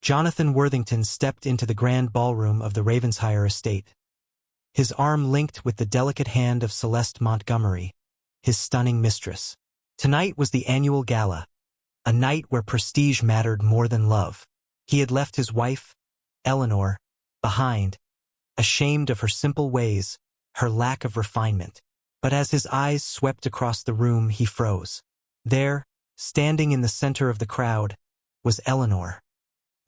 Jonathan Worthington stepped into the grand ballroom of the Ravensshire estate. His arm linked with the delicate hand of Celeste Montgomery, his stunning mistress. Tonight was the annual gala, a night where prestige mattered more than love. He had left his wife, Eleanor, behind, ashamed of her simple ways, her lack of refinement. But as his eyes swept across the room, he froze. There, standing in the center of the crowd, was Eleanor.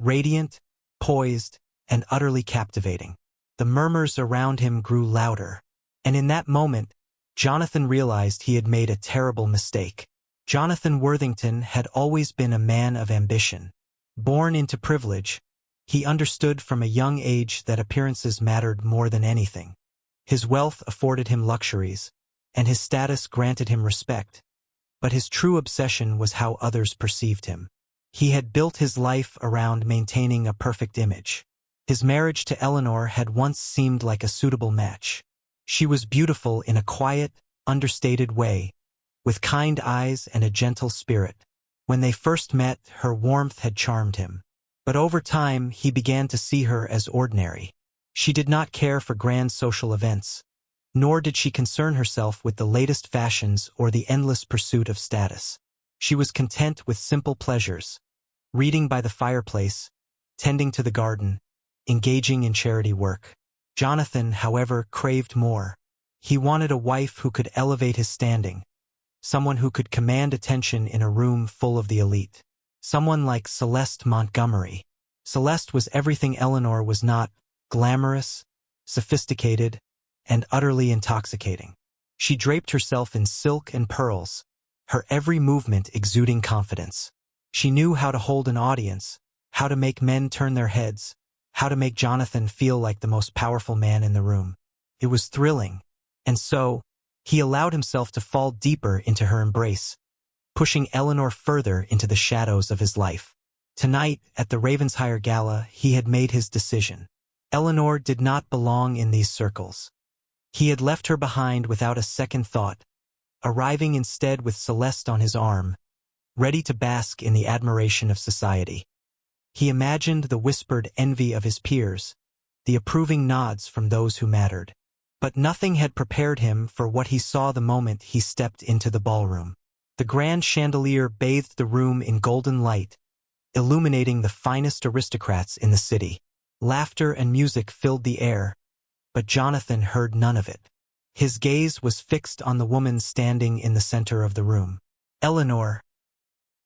Radiant, poised, and utterly captivating. The murmurs around him grew louder, and in that moment, Jonathan realized he had made a terrible mistake. Jonathan Worthington had always been a man of ambition. Born into privilege, he understood from a young age that appearances mattered more than anything. His wealth afforded him luxuries, and his status granted him respect, but his true obsession was how others perceived him. He had built his life around maintaining a perfect image. His marriage to Eleanor had once seemed like a suitable match. She was beautiful in a quiet, understated way, with kind eyes and a gentle spirit. When they first met, her warmth had charmed him. But over time, he began to see her as ordinary. She did not care for grand social events, nor did she concern herself with the latest fashions or the endless pursuit of status. She was content with simple pleasures, reading by the fireplace, tending to the garden, engaging in charity work. Jonathan, however, craved more. He wanted a wife who could elevate his standing, someone who could command attention in a room full of the elite. Someone like Celeste Montgomery. Celeste was everything Eleanor was not: glamorous, sophisticated, and utterly intoxicating. She draped herself in silk and pearls, her every movement exuding confidence. She knew how to hold an audience, how to make men turn their heads, how to make Jonathan feel like the most powerful man in the room. It was thrilling, and so, he allowed himself to fall deeper into her embrace, pushing Eleanor further into the shadows of his life. Tonight, at the Ravensshire Gala, he had made his decision. Eleanor did not belong in these circles. He had left her behind without a second thought, arriving instead with Celeste on his arm, ready to bask in the admiration of society. He imagined the whispered envy of his peers, the approving nods from those who mattered. But nothing had prepared him for what he saw the moment he stepped into the ballroom. The grand chandelier bathed the room in golden light, illuminating the finest aristocrats in the city. Laughter and music filled the air, but Jonathan heard none of it. His gaze was fixed on the woman standing in the center of the room. Eleanor.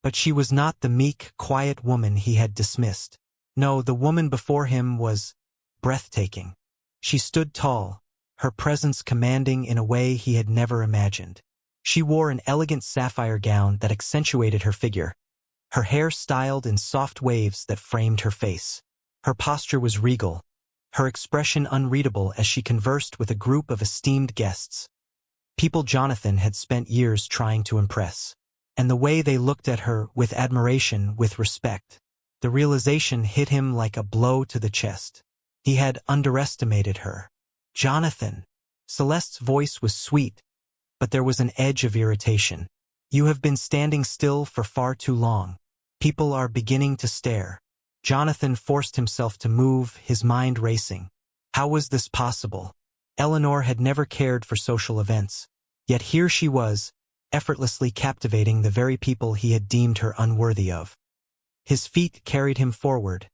But she was not the meek, quiet woman he had dismissed. No, the woman before him was breathtaking. She stood tall, her presence commanding in a way he had never imagined. She wore an elegant sapphire gown that accentuated her figure, her hair styled in soft waves that framed her face. Her posture was regal, her expression unreadable as she conversed with a group of esteemed guests. People Jonathan had spent years trying to impress. And the way they looked at her, with admiration, with respect. The realization hit him like a blow to the chest. He had underestimated her. Jonathan. Celeste's voice was sweet, but there was an edge of irritation. You have been standing still for far too long. People are beginning to stare. Jonathan forced himself to move, his mind racing. How was this possible? Eleanor had never cared for social events, yet here she was, effortlessly captivating the very people he had deemed her unworthy of. His feet carried him forward,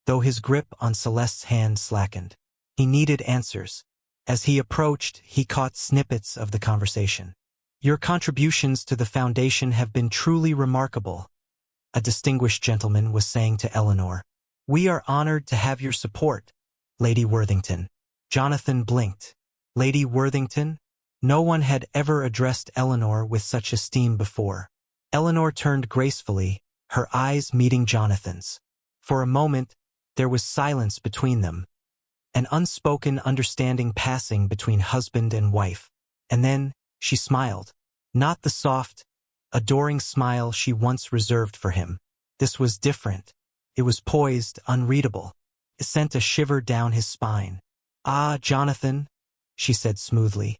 though his grip on Celeste's hand slackened. He needed answers. As he approached, he caught snippets of the conversation. Your contributions to the foundation have been truly remarkable, a distinguished gentleman was saying to Eleanor. We are honored to have your support, Lady Worthington. Jonathan blinked. Lady Worthington? No one had ever addressed Eleanor with such esteem before. Eleanor turned gracefully, her eyes meeting Jonathan's. For a moment, there was silence between them, an unspoken understanding passing between husband and wife. And then, she smiled. Not the soft, adoring smile she once reserved for him. This was different. It was poised, unreadable. It sent a shiver down his spine. Ah, Jonathan, she said smoothly,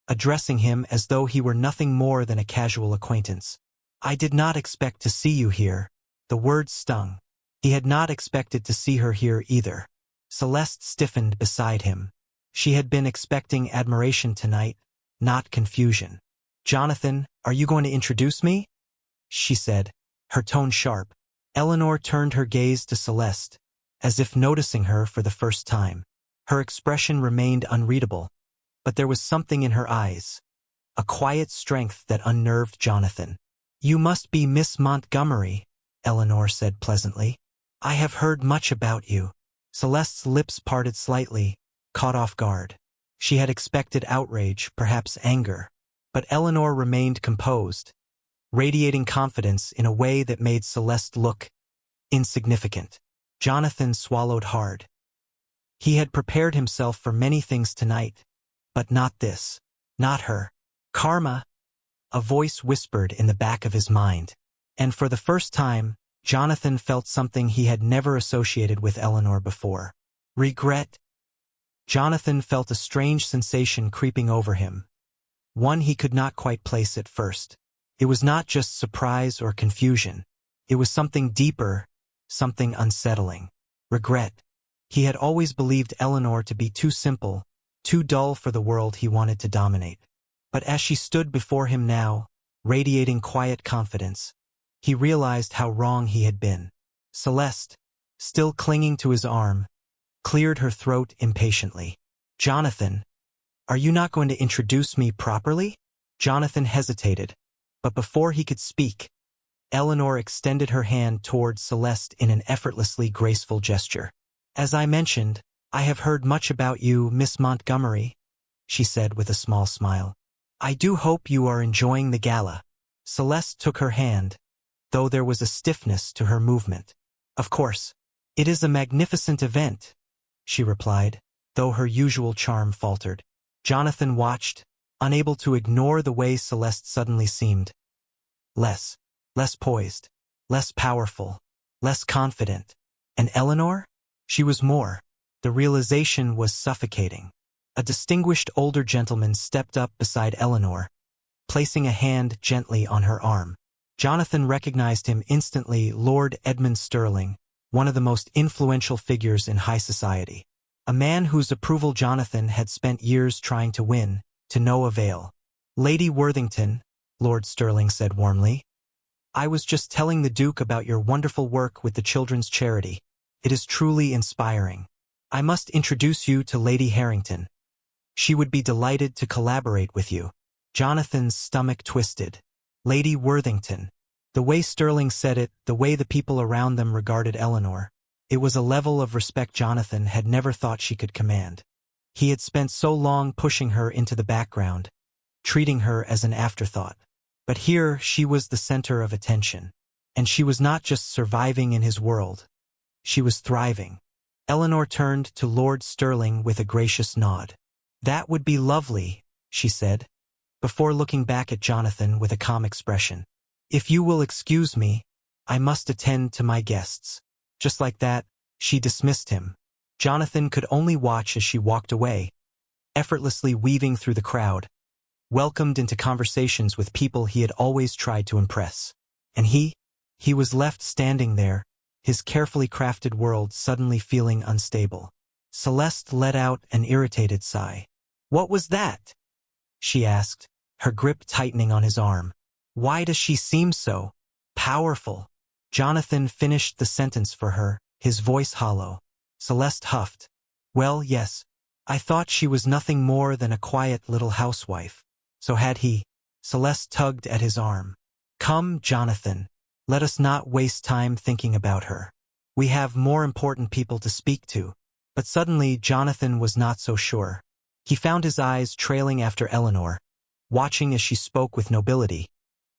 addressing him as though he were nothing more than a casual acquaintance. I did not expect to see you here. The words stung. He had not expected to see her here either. Celeste stiffened beside him. She had been expecting admiration tonight, not confusion. "Jonathan, are you going to introduce me?" she said, her tone sharp. Eleanor turned her gaze to Celeste, as if noticing her for the first time. Her expression remained unreadable, but there was something in her eyes, a quiet strength that unnerved Jonathan. "You must be Miss Montgomery," Eleanor said pleasantly. "I have heard much about you." Celeste's lips parted slightly, caught off guard. She had expected outrage, perhaps anger, but Eleanor remained composed, radiating confidence in a way that made Celeste look insignificant. Jonathan swallowed hard. He had prepared himself for many things tonight, but not this, not her. "Karma," a voice whispered in the back of his mind, and for the first time, Jonathan felt something he had never associated with Eleanor before. Regret. Jonathan felt a strange sensation creeping over him, one he could not quite place at first. It was not just surprise or confusion. It was something deeper, something unsettling. Regret. He had always believed Eleanor to be too simple, too dull for the world he wanted to dominate. But as she stood before him now, radiating quiet confidence, he realized how wrong he had been. Celeste, still clinging to his arm, cleared her throat impatiently. "Jonathan, are you not going to introduce me properly?" Jonathan hesitated, but before he could speak, Eleanor extended her hand toward Celeste in an effortlessly graceful gesture. "As I mentioned, I have heard much about you, Miss Montgomery," she said with a small smile. "I do hope you are enjoying the gala." Celeste took her hand, though there was a stiffness to her movement. "Of course, it is a magnificent event," she replied, though her usual charm faltered. Jonathan watched, unable to ignore the way Celeste suddenly seemed less poised, less powerful, less confident. And Eleanor? She was more. The realization was suffocating. A distinguished older gentleman stepped up beside Eleanor, placing a hand gently on her arm. Jonathan recognized him instantly, Lord Edmund Sterling, one of the most influential figures in high society. A man whose approval Jonathan had spent years trying to win, to no avail. "Lady Worthington," Lord Sterling said warmly, "I was just telling the Duke about your wonderful work with the children's charity. It is truly inspiring. I must introduce you to Lady Harrington. She would be delighted to collaborate with you." Jonathan's stomach twisted. Lady Worthington. The way Sterling said it, the way the people around them regarded Eleanor, it was a level of respect Jonathan had never thought she could command. He had spent so long pushing her into the background, treating her as an afterthought. But here she was the center of attention. And she was not just surviving in his world. She was thriving. Eleanor turned to Lord Sterling with a gracious nod. "That would be lovely," she said, before looking back at Jonathan with a calm expression. "If you will excuse me, I must attend to my guests." Just like that, she dismissed him. Jonathan could only watch as she walked away, effortlessly weaving through the crowd, welcomed into conversations with people he had always tried to impress. And he was left standing there, his carefully crafted world suddenly feeling unstable. Celeste let out an irritated sigh. "What was that?" she asked, her grip tightening on his arm. "Why does she seem so powerful?" Jonathan finished the sentence for her, his voice hollow. Celeste huffed. "Well, yes, I thought she was nothing more than a quiet little housewife. So had he." Celeste tugged at his arm. "Come, Jonathan. Let us not waste time thinking about her. We have more important people to speak to." But suddenly Jonathan was not so sure. He found his eyes trailing after Eleanor, watching as she spoke with nobility,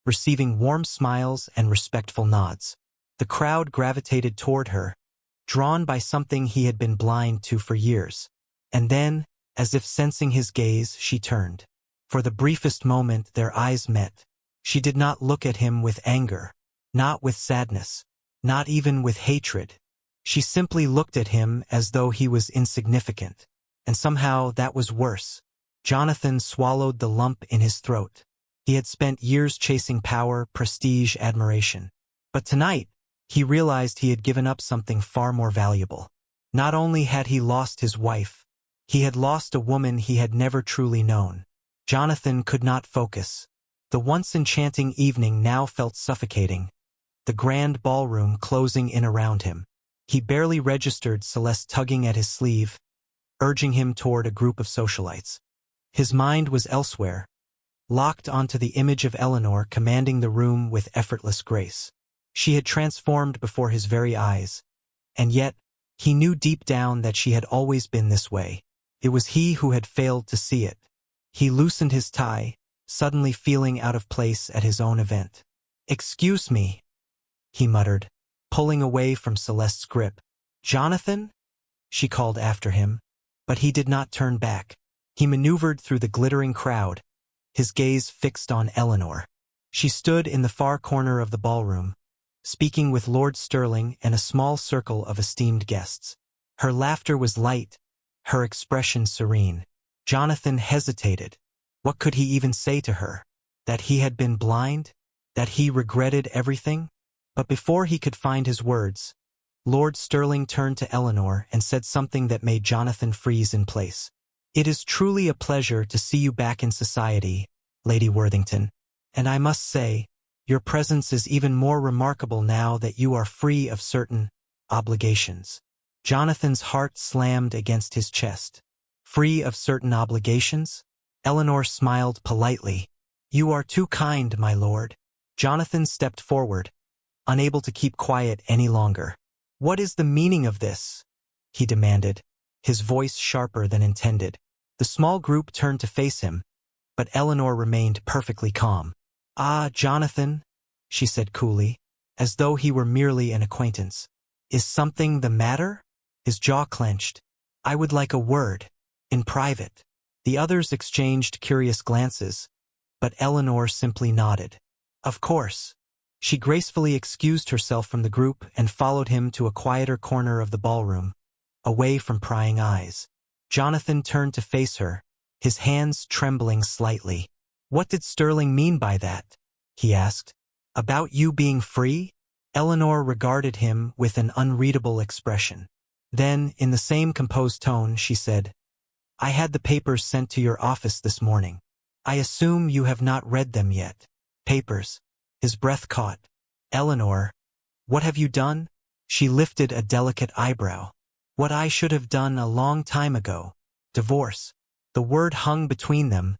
receiving warm smiles and respectful nods. The crowd gravitated toward her, drawn by something he had been blind to for years. And then, as if sensing his gaze, she turned. For the briefest moment their eyes met. She did not look at him with anger, not with sadness, not even with hatred. She simply looked at him as though he was insignificant. And somehow that was worse. Jonathan swallowed the lump in his throat. He had spent years chasing power, prestige, admiration. But tonight, He realized he had given up something far more valuable. Not only had he lost his wife, he had lost a woman he had never truly known. Jonathan could not focus. The once enchanting evening now felt suffocating, the grand ballroom closing in around him. He barely registered Celeste tugging at his sleeve, urging him toward a group of socialites. His mind was elsewhere, locked onto the image of Eleanor commanding the room with effortless grace. She had transformed before his very eyes, and yet, he knew deep down that she had always been this way. It was he who had failed to see it. He loosened his tie, suddenly feeling out of place at his own event. "Excuse me," he muttered, pulling away from Celeste's grip. "Jonathan?" she called after him, but he did not turn back. He maneuvered through the glittering crowd, his gaze fixed on Eleanor. She stood in the far corner of the ballroom, speaking with Lord Sterling and a small circle of esteemed guests. Her laughter was light, her expression serene. Jonathan hesitated. What could he even say to her? That he had been blind? That he regretted everything? But before he could find his words, Lord Sterling turned to Eleanor and said something that made Jonathan freeze in place. "It is truly a pleasure to see you back in society, Lady Worthington, and I must say, your presence is even more remarkable now that you are free of certain obligations." Jonathan's heart slammed against his chest. Free of certain obligations? Eleanor smiled politely. "You are too kind, my lord." Jonathan stepped forward, unable to keep quiet any longer. "What is the meaning of this?" he demanded, his voice sharper than intended. The small group turned to face him, but Eleanor remained perfectly calm. "Ah, Jonathan," she said coolly, as though he were merely an acquaintance. "Is something the matter?" His jaw clenched. "I would like a word, in private." The others exchanged curious glances, but Eleanor simply nodded. "Of course." She gracefully excused herself from the group and followed him to a quieter corner of the ballroom, away from prying eyes. Jonathan turned to face her, his hands trembling slightly. "What did Sterling mean by that?" he asked. "About you being free?" Eleanor regarded him with an unreadable expression. Then, in the same composed tone, she said, "I had the papers sent to your office this morning. I assume you have not read them yet." "Papers?" His breath caught. "Eleanor, what have you done?" She lifted a delicate eyebrow. "What I should have done a long time ago. Divorce." The word hung between them,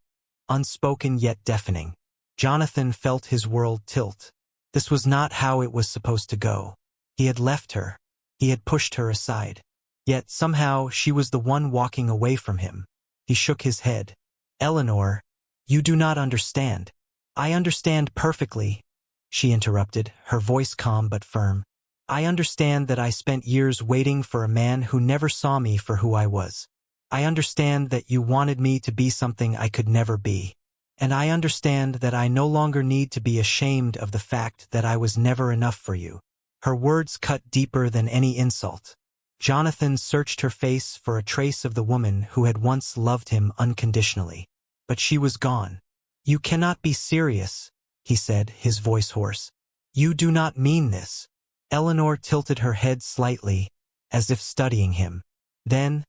unspoken yet deafening. Jonathan felt his world tilt. This was not how it was supposed to go. He had left her. He had pushed her aside. Yet somehow she was the one walking away from him. He shook his head. "Eleanor, you do not understand." "I understand perfectly," she interrupted, her voice calm but firm. "I understand that I spent years waiting for a man who never saw me for who I was. I understand that you wanted me to be something I could never be. And I understand that I no longer need to be ashamed of the fact that I was never enough for you." Her words cut deeper than any insult. Jonathan searched her face for a trace of the woman who had once loved him unconditionally. But she was gone. "You cannot be serious," he said, his voice hoarse. "You do not mean this." Eleanor tilted her head slightly, as if studying him. Then,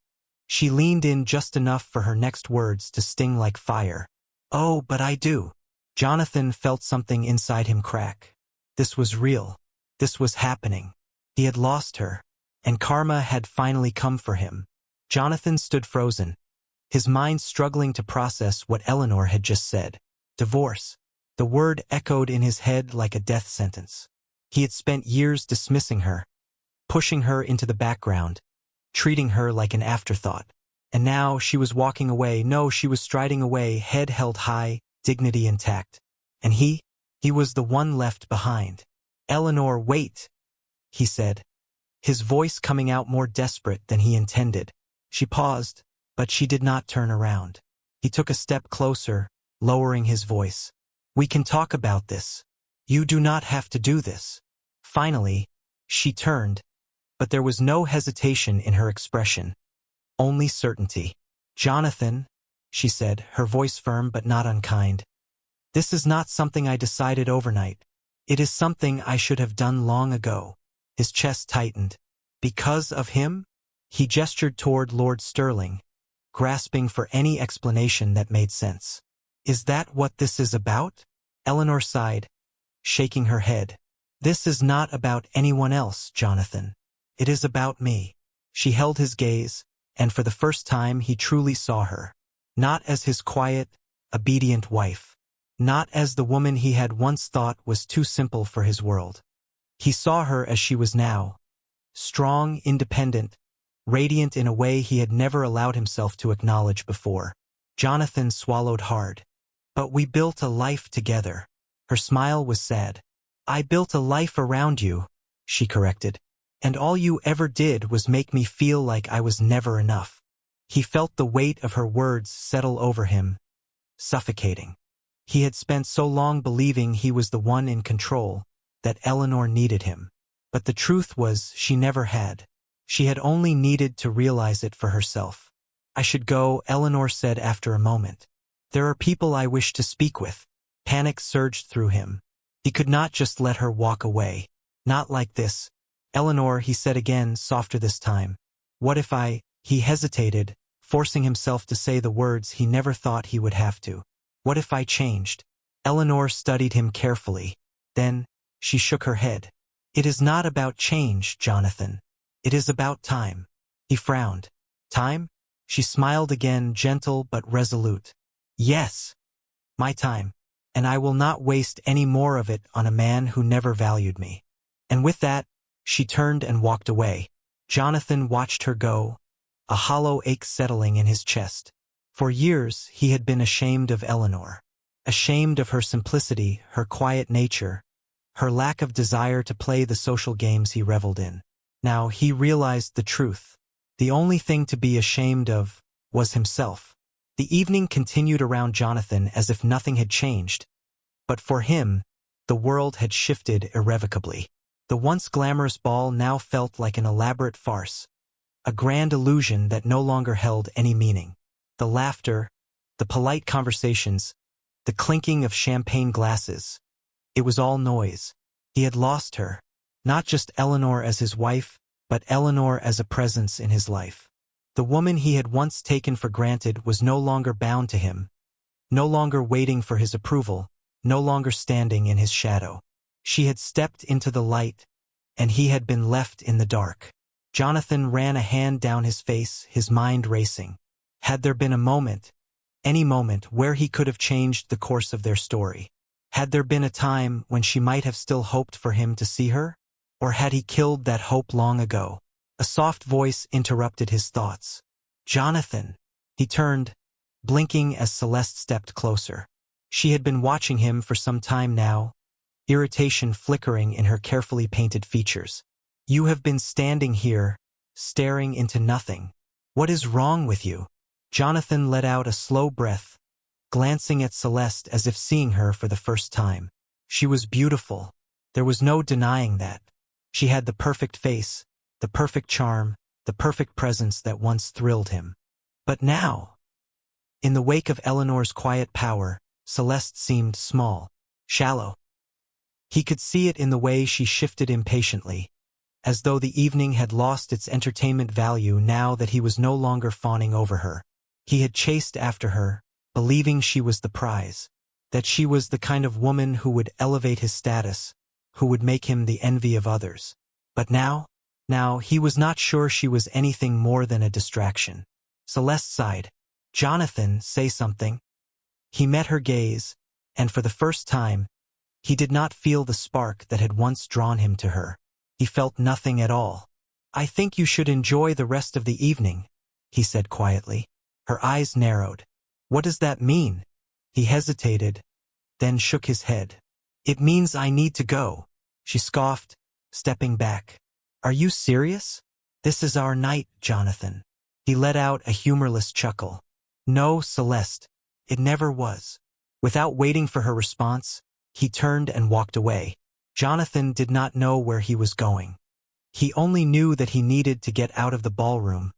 she leaned in just enough for her next words to sting like fire. "Oh, but I do." Jonathan felt something inside him crack. This was real. This was happening. He had lost her, and karma had finally come for him. Jonathan stood frozen, his mind struggling to process what Eleanor had just said. Divorce. The word echoed in his head like a death sentence. He had spent years dismissing her, pushing her into the background, treating her like an afterthought. And now she was walking away. No, she was striding away, head held high, dignity intact. And he was the one left behind. "Eleanor, wait," he said, his voice coming out more desperate than he intended. She paused, but she did not turn around. He took a step closer, lowering his voice. "We can talk about this. You do not have to do this." Finally, she turned, but there was no hesitation in her expression, only certainty. "Jonathan," she said, her voice firm but not unkind, "this is not something I decided overnight. It is something I should have done long ago." His chest tightened. Because of him? He gestured toward Lord Sterling, grasping for any explanation that made sense. Is that what this is about? Eleanor sighed, shaking her head. This is not about anyone else, Jonathan. It is about me. She held his gaze, and for the first time he truly saw her. Not as his quiet, obedient wife. Not as the woman he had once thought was too simple for his world. He saw her as she was now. Strong, independent, radiant in a way he had never allowed himself to acknowledge before. Jonathan swallowed hard. But we built a life together. Her smile was sad. I built a life around you, she corrected. And all you ever did was make me feel like I was never enough. He felt the weight of her words settle over him, suffocating. He had spent so long believing he was the one in control, that Eleanor needed him. But the truth was she never had. She had only needed to realize it for herself. I should go, Eleanor said after a moment. There are people I wish to speak with. Panic surged through him. He could not just let her walk away. Not like this. Eleanor, he said again, softer this time. What if He hesitated, forcing himself to say the words he never thought he would have to. What if I changed? Eleanor studied him carefully. Then, she shook her head. It is not about change, Jonathan. It is about time. He frowned. Time? She smiled again, gentle but resolute. Yes. My time. And I will not waste any more of it on a man who never valued me. And with that, she turned and walked away. Jonathan watched her go, a hollow ache settling in his chest. For years, he had been ashamed of Eleanor. Ashamed of her simplicity, her quiet nature, her lack of desire to play the social games he reveled in. Now he realized the truth. The only thing to be ashamed of was himself. The evening continued around Jonathan as if nothing had changed. But for him, the world had shifted irrevocably. The once glamorous ball now felt like an elaborate farce, a grand illusion that no longer held any meaning. The laughter, the polite conversations, the clinking of champagne glasses. It was all noise. He had lost her, not just Eleanor as his wife, but Eleanor as a presence in his life. The woman he had once taken for granted was no longer bound to him, no longer waiting for his approval, no longer standing in his shadow. She had stepped into the light, and he had been left in the dark. Jonathan ran a hand down his face, his mind racing. Had there been a moment, any moment, where he could have changed the course of their story? Had there been a time when she might have still hoped for him to see her? Or had he killed that hope long ago? A soft voice interrupted his thoughts. Jonathan! He turned, blinking as Celeste stepped closer. She had been watching him for some time now, irritation flickering in her carefully painted features. You have been standing here, staring into nothing. What is wrong with you? Jonathan let out a slow breath, glancing at Celeste as if seeing her for the first time. She was beautiful. There was no denying that. She had the perfect face, the perfect charm, the perfect presence that once thrilled him. But now, in the wake of Eleanor's quiet power, Celeste seemed small, shallow. He could see it in the way she shifted impatiently, as though the evening had lost its entertainment value now that he was no longer fawning over her. He had chased after her, believing she was the prize, that she was the kind of woman who would elevate his status, who would make him the envy of others. But now he was not sure she was anything more than a distraction. Celeste sighed. Jonathan, say something. He met her gaze, and for the first time, he did not feel the spark that had once drawn him to her. He felt nothing at all. I think you should enjoy the rest of the evening, he said quietly. Her eyes narrowed. What does that mean? He hesitated, then shook his head. It means I need to go, she scoffed, stepping back. Are you serious? This is our night, Jonathan. He let out a humorless chuckle. No, Celeste, it never was. Without waiting for her response, he turned and walked away. Jonathan did not know where he was going. He only knew that he needed to get out of the ballroom,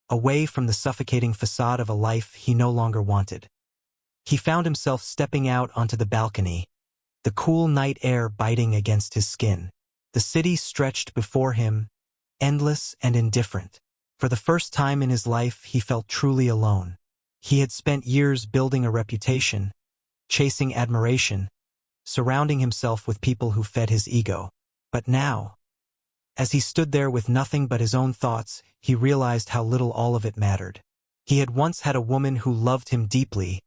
away from the suffocating facade of a life he no longer wanted. He found himself stepping out onto the balcony, the cool night air biting against his skin. The city stretched before him, endless and indifferent. For the first time in his life, he felt truly alone. He had spent years building a reputation, chasing admiration, surrounding himself with people who fed his ego. But now, as he stood there with nothing but his own thoughts, he realized how little all of it mattered. He had once had a woman who loved him deeply,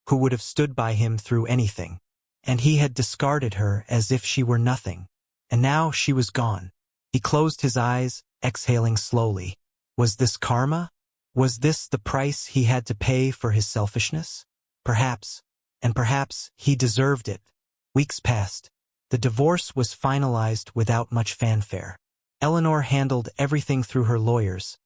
who would have stood by him through anything. And he had discarded her as if she were nothing. And now she was gone. He closed his eyes, exhaling slowly. Was this karma? Was this the price he had to pay for his selfishness? Perhaps, and perhaps he deserved it. Weeks passed. The divorce was finalized without much fanfare. Eleanor handled everything through her lawyers,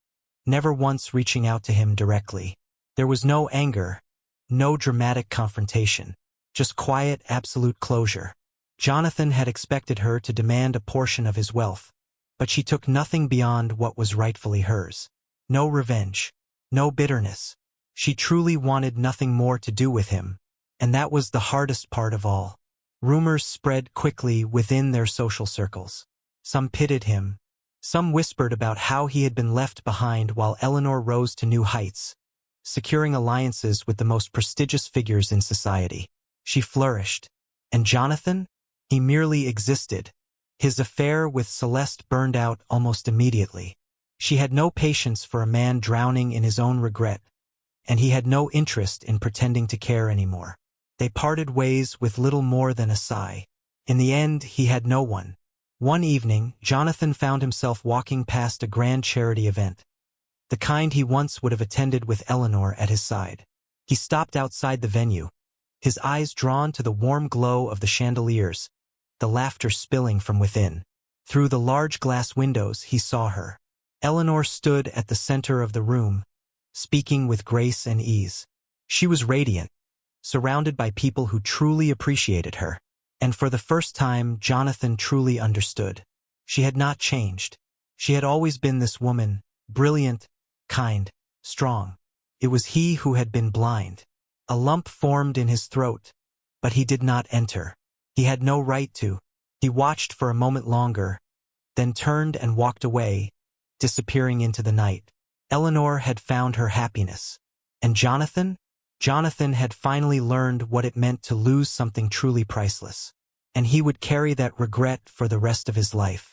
never once reaching out to him directly. There was no anger, no dramatic confrontation, just quiet, absolute closure. Jonathan had expected her to demand a portion of his wealth, but she took nothing beyond what was rightfully hers. No revenge, no bitterness. She truly wanted nothing more to do with him, and that was the hardest part of all. Rumors spread quickly within their social circles. Some pitied him. Some whispered about how he had been left behind while Eleanor rose to new heights, securing alliances with the most prestigious figures in society. She flourished. And Jonathan? He merely existed. His affair with Celeste burned out almost immediately. She had no patience for a man drowning in his own regret, and he had no interest in pretending to care anymore. They parted ways with little more than a sigh. In the end, he had no one. One evening, Jonathan found himself walking past a grand charity event, the kind he once would have attended with Eleanor at his side. He stopped outside the venue, his eyes drawn to the warm glow of the chandeliers, the laughter spilling from within. Through the large glass windows, he saw her. Eleanor stood at the center of the room, speaking with grace and ease. She was radiant, surrounded by people who truly appreciated her. And for the first time, Jonathan truly understood. She had not changed. She had always been this woman, brilliant, kind, strong. It was he who had been blind. A lump formed in his throat, but he did not enter. He had no right to. He watched for a moment longer, then turned and walked away, disappearing into the night. Eleanor had found her happiness. And Jonathan? Jonathan had finally learned what it meant to lose something truly priceless. And he would carry that regret for the rest of his life.